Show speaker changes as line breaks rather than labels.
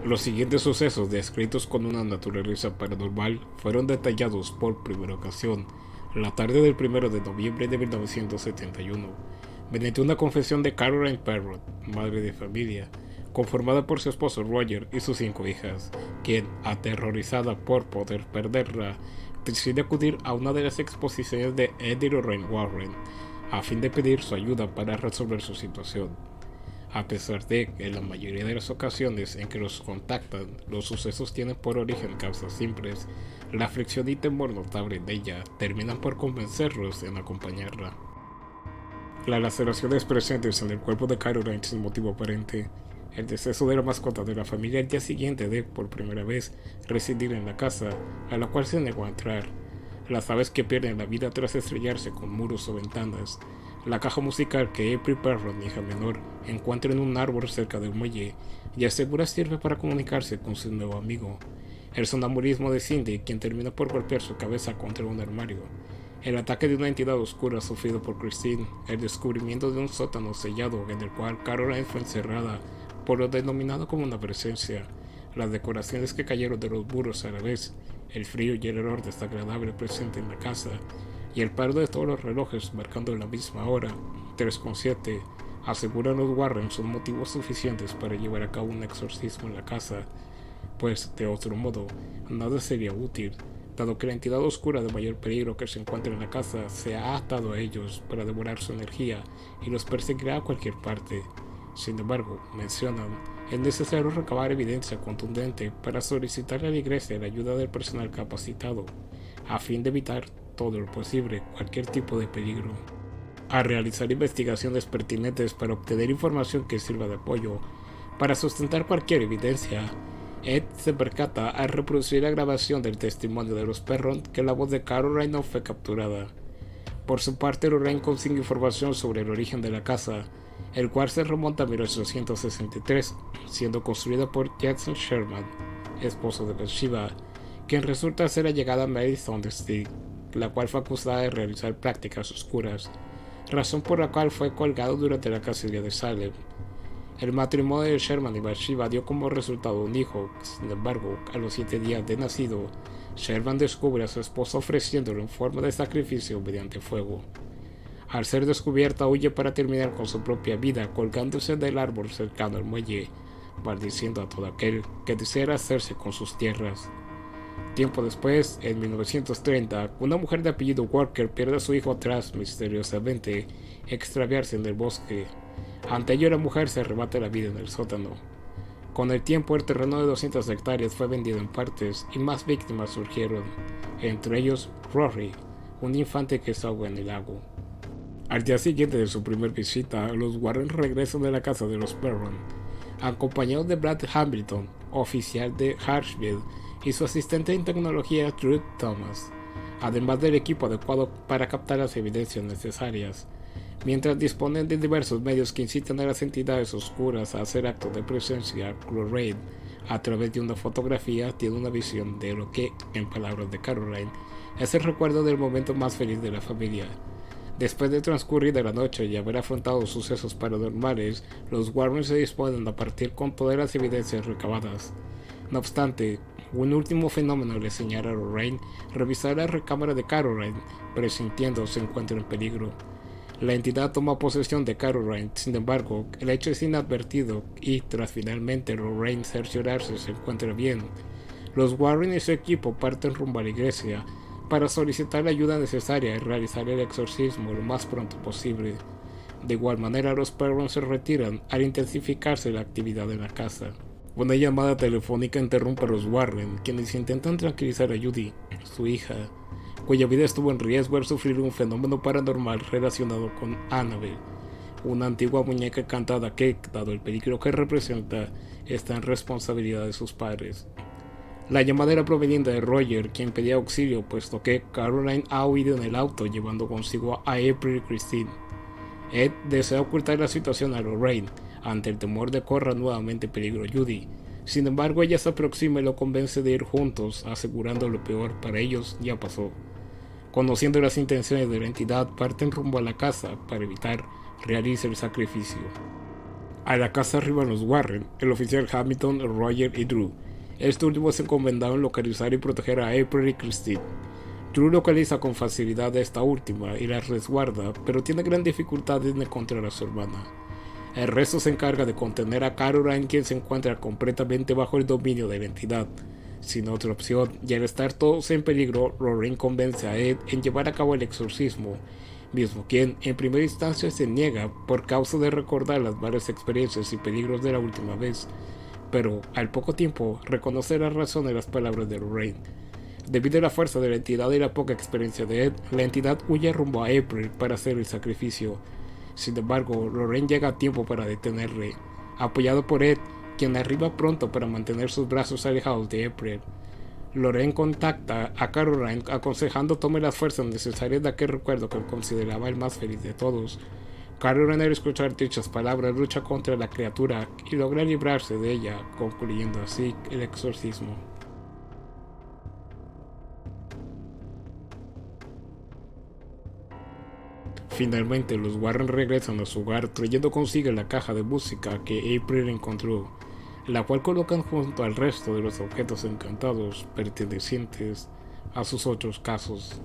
Los siguientes sucesos, descritos con una naturaleza paranormal, fueron detallados por primera ocasión la tarde del 1 de noviembre de 1971, mediante una confesión de Caroline Parrott, madre de familia, conformada por su esposo Roger y sus 5 hijas, quien, aterrorizada por poder perderla, decide acudir a una de las exposiciones de Eddie Lorraine Warren a fin de pedir su ayuda para resolver su situación. A pesar de que en la mayoría de las ocasiones en que los contactan, los sucesos tienen por origen causas simples, la fricción y temor notable de ella terminan por convencerlos en acompañarla. Las laceraciones presentes en el cuerpo de Caroline sin motivo aparente, el deceso de la mascota de la familia el día siguiente de, por primera vez, residir en la casa, a la cual se negó a entrar, las aves que pierden la vida tras estrellarse con muros o ventanas, la caja musical que April Parrott, hija menor, encuentra en un árbol cerca del muelle y asegura sirve para comunicarse con su nuevo amigo, el sonambulismo de Cindy, quien termina por golpear su cabeza contra un armario, el ataque de una entidad oscura sufrido por Christine, el descubrimiento de un sótano sellado en el cual Caroline fue encerrada por lo denominado como una presencia, las decoraciones que cayeron de los muros a la vez, el frío y el olor desagradable presente en la casa, y el paro de todos los relojes marcando la misma hora, 3:7, aseguran los Warren son motivos suficientes para llevar a cabo un exorcismo en la casa, pues, de otro modo, nada sería útil, dado que la entidad oscura de mayor peligro que se encuentra en la casa se ha atado a ellos para devorar su energía y los perseguirá a cualquier parte. Sin embargo, mencionan, es necesario recabar evidencia contundente para solicitar a la iglesia la ayuda del personal capacitado, a fin de evitar todo lo posible cualquier tipo de peligro. A realizar investigaciones pertinentes para obtener información que sirva de apoyo para sustentar cualquier evidencia, Ed se percata al reproducir la grabación del testimonio de los Perron que la voz de Caroline no fue capturada. Por su parte, Lorraine consigue información sobre el origen de la casa, el cual se remonta a 1863, siendo construida por Jackson Sherman, esposo de Bathsheba, quien resulta ser allegada a Mary Thunderstick, la cual fue acusada de realizar prácticas oscuras, razón por la cual fue colgado durante la cacería de Salem. El matrimonio de Sherman y Bathsheba dio como resultado un hijo. Sin embargo, a los 7 días de nacido, Sherman descubre a su esposa ofreciéndolo en forma de sacrificio mediante fuego. Al ser descubierta, huye para terminar con su propia vida colgándose del árbol cercano al muelle, maldiciendo a todo aquel que deseara hacerse con sus tierras. Tiempo después, en 1930, una mujer de apellido Walker pierde a su hijo tras, misteriosamente, extraviarse en el bosque. Ante ello, la mujer se arrebata la vida en el sótano. Con el tiempo, el terreno de 200 hectáreas fue vendido en partes y más víctimas surgieron, entre ellos Rory, un infante que se ahoga en el lago. Al día siguiente de su primer visita, los Warren regresan de la casa de los Perron, acompañados de Brad Hamilton, oficial de Harshville, y su asistente en tecnología Truth Thomas, además del equipo adecuado para captar las evidencias necesarias, mientras disponen de diversos medios que incitan a las entidades oscuras a hacer actos de presencia. Lorraine, a través de una fotografía, tiene una visión de lo que, en palabras de Caroline, es el recuerdo del momento más feliz de la familia. Después de transcurrir la noche y haber afrontado sucesos paranormales, los Warren se disponen a partir con todas las evidencias recabadas. No obstante, un último fenómeno le señala a Lorraine revisar la recámara de Caroline, presintiendo se encuentra en peligro. La entidad toma posesión de Caroline, sin embargo, el hecho es inadvertido y, tras finalmente Lorraine cerciorarse se encuentra bien, los Warren y su equipo parten rumbo a la iglesia para solicitar la ayuda necesaria y realizar el exorcismo lo más pronto posible. De igual manera, los Perron se retiran al intensificarse la actividad en la casa. Una llamada telefónica interrumpe a los Warren, quienes intentan tranquilizar a Judy, su hija, cuya vida estuvo en riesgo al sufrir un fenómeno paranormal relacionado con Annabelle, una antigua muñeca encantada que, dado el peligro que representa, está en responsabilidad de sus padres. La llamada era proveniente de Roger, quien pedía auxilio puesto que Caroline ha huido en el auto llevando consigo a April y Christine. Ed desea ocultar la situación a Lorraine, ante el temor de corra nuevamente peligro Judy. Sin embargo, ella se aproxima y lo convence de ir juntos, asegurando lo peor para ellos ya pasó. Conociendo las intenciones de la entidad, parten rumbo a la casa para evitar realizar el sacrificio. A la casa arriban los Warren, el oficial Hamilton, Roger y Drew. Este último se encomendado en localizar y proteger a April y Christine. Drew localiza con facilidad a esta última y la resguarda, pero tiene gran dificultad en encontrar a su hermana. El resto se encarga de contener a Caroline, quien se encuentra completamente bajo el dominio de la entidad. Sin otra opción, y al estar todos en peligro, Lorraine convence a Ed en llevar a cabo el exorcismo, mismo quien en primera instancia se niega por causa de recordar las varias experiencias y peligros de la última vez, pero al poco tiempo reconoce la razón de las palabras de Lorraine. Debido a la fuerza de la entidad y la poca experiencia de Ed, la entidad huye rumbo a April para hacer el sacrificio. Sin embargo, Lorraine llega a tiempo para detenerle, apoyado por Ed, quien arriba pronto para mantener sus brazos alejados de April. Lorraine contacta a Caroline aconsejando tome las fuerzas necesarias de aquel recuerdo que consideraba el más feliz de todos. Caroline, al escuchar dichas palabras, lucha contra la criatura y logra librarse de ella, concluyendo así el exorcismo. Finalmente, los Warren regresan a su hogar trayendo consigo la caja de música que April encontró, la cual colocan junto al resto de los objetos encantados pertenecientes a sus otros casos.